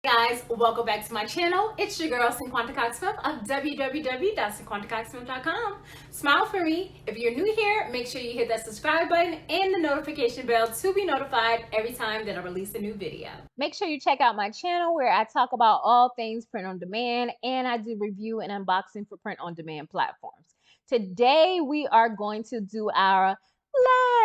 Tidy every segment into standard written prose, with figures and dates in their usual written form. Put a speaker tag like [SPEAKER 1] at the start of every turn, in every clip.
[SPEAKER 1] Guys, welcome back to my channel. It's your girl Cinquanta Cox-Smith of www.cinquantacoxsmith.com. Smile for me. If you're new here, make sure you hit that subscribe button and the notification bell to be notified every time that I release a new video. Make sure you check out my channel where I talk about all things print on demand and I do review and unboxing for print on demand platforms. Today we are going to do our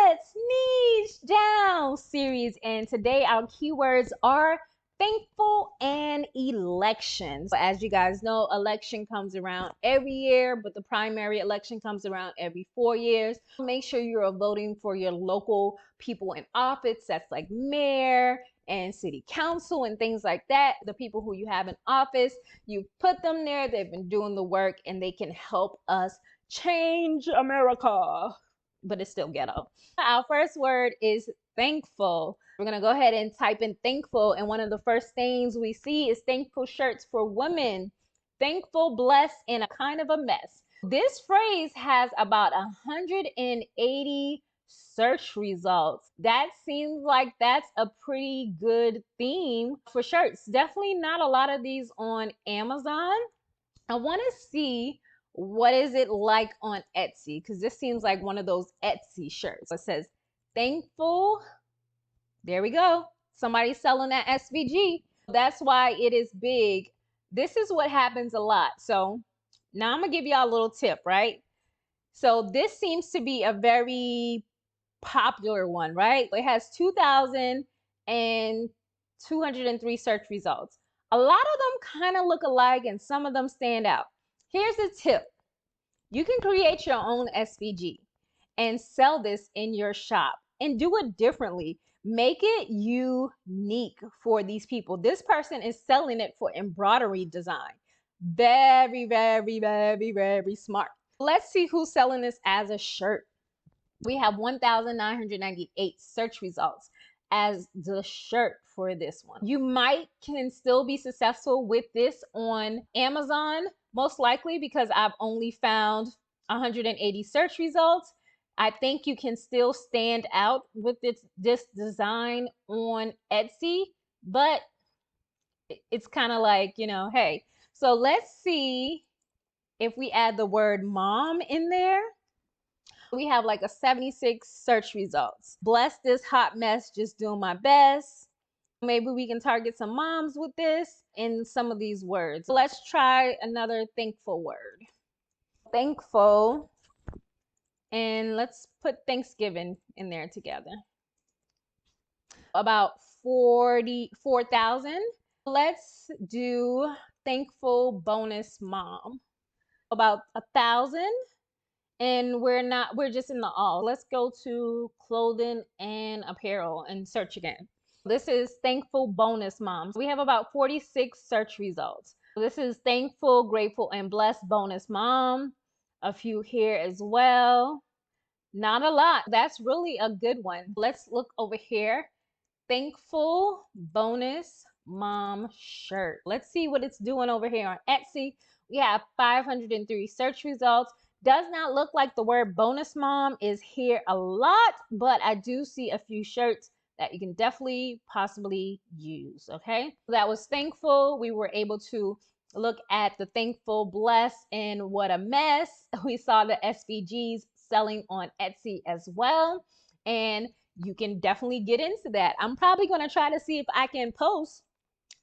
[SPEAKER 1] Let's Niche Down series, and today our keywords are thankful and elections. As you guys know, election comes around every year, but the primary election comes around every 4 years. Make sure you're voting for your local people in office. That's like mayor and city council and things like that. The people who you have in office, you put them there, they've been doing the work, and they can help us change America. But it's still ghetto. Our first word is thankful. We're gonna go ahead and type in thankful, and one of the first things we see is thankful shirts for women. Thankful, blessed, and a kind of a mess. This phrase has about 180 search results. That seems like that's a pretty good theme for shirts. Definitely not a lot of these on Amazon. I want to see what is it like on Etsy, because this seems like one of those Etsy shirts. It says thankful. There we go. Somebody's selling that SVG. That's why it is big. This is what happens a lot. So now I'm gonna give y'all a little tip, right? So this seems to be a very popular one, right? It has 2,203 search results. A lot of them kind of look alike and some of them stand out. Here's the tip. You can create your own SVG and sell this in your shop and do it differently. Make it unique for these people. This person is selling it for embroidery design. Very, very, very, very smart. Let's see who's selling this as a shirt. We have 1,998 search results as the shirt for this one. You can still be successful with this on Amazon, most likely, because I've only found 180 search results. I think you can still stand out with this design on Etsy, but it's kind of like, hey. So let's see if we add the word mom in there. We have like a 76 search results. Bless this hot mess, just doing my best. Maybe we can target some moms with this in some of these words. Let's try another thankful word. Thankful. And let's put Thanksgiving in there together. About 44,000. Let's do thankful bonus mom. About 1,000. And we're just in the all. Let's go to clothing and apparel and search again. This is thankful bonus moms. We have about 46 search results. This is thankful, grateful, and blessed bonus mom. A few here as well. Not a lot. That's really a good one. Let's look over here. Thankful bonus mom shirt. Let's see what it's doing over here on Etsy. We have 503 search results. Does not look like the word bonus mom is here a lot, but I do see a few shirts that you can definitely possibly use, okay? That was thankful. We were able to look at the thankful, blessed, and what a mess. We saw the SVGs selling on Etsy as well, and you can definitely get into that. I'm probably going to try to see if I can post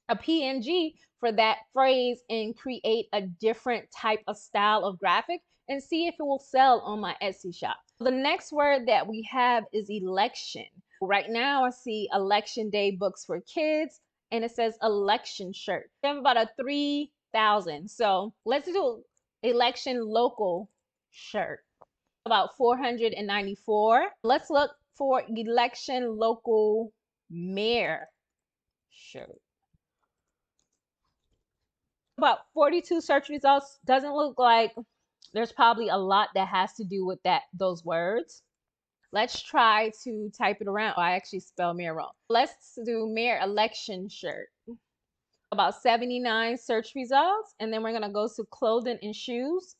[SPEAKER 1] a PNG for that phrase and create a different type of style of graphic and see if it will sell on my Etsy shop. The next word that we have is election. Right now I see election day books for kids and it says election shirt. We have about a 3,000. So let's do election local shirt. About 494. Let's look for election local mayor shirt. About 42 search results. Doesn't look like there's probably a lot that has to do with those words. Let's try to type it around. Oh, I actually spelled mayor wrong. Let's do mayor election shirt. About 79 search results. And then we're going to go to clothing and shoes.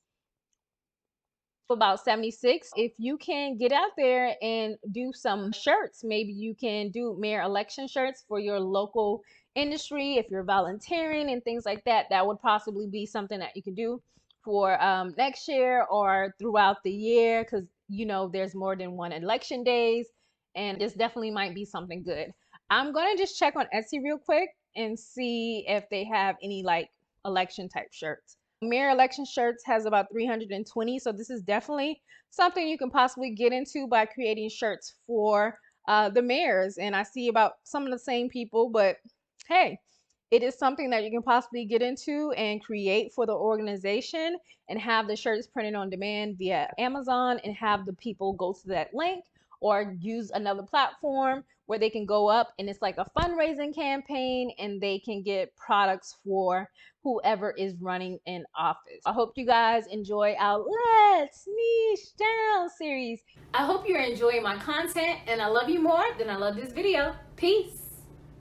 [SPEAKER 1] About 76. If you can get out there and do some shirts, maybe you can do mayor election shirts for your local industry, if you're volunteering and things like that, that would possibly be something that you can do for next year or throughout the year, because you know there's more than one election days, and this definitely might be something good. I'm gonna just check on Etsy real quick and see if they have any like election type shirts. Mirror election shirts has about 320, so this is definitely something you can possibly get into by creating shirts for the mayors. And I see about some of the same people, but hey, it is something that you can possibly get into and create for the organization and have the shirts printed on demand via Amazon and have the people go to that link or use another platform where they can go up and it's like a fundraising campaign and they can get products for whoever is running in office. I hope you guys enjoy our Let's Niche Down series. I hope you're enjoying my content and I love you more than I love this video. Peace.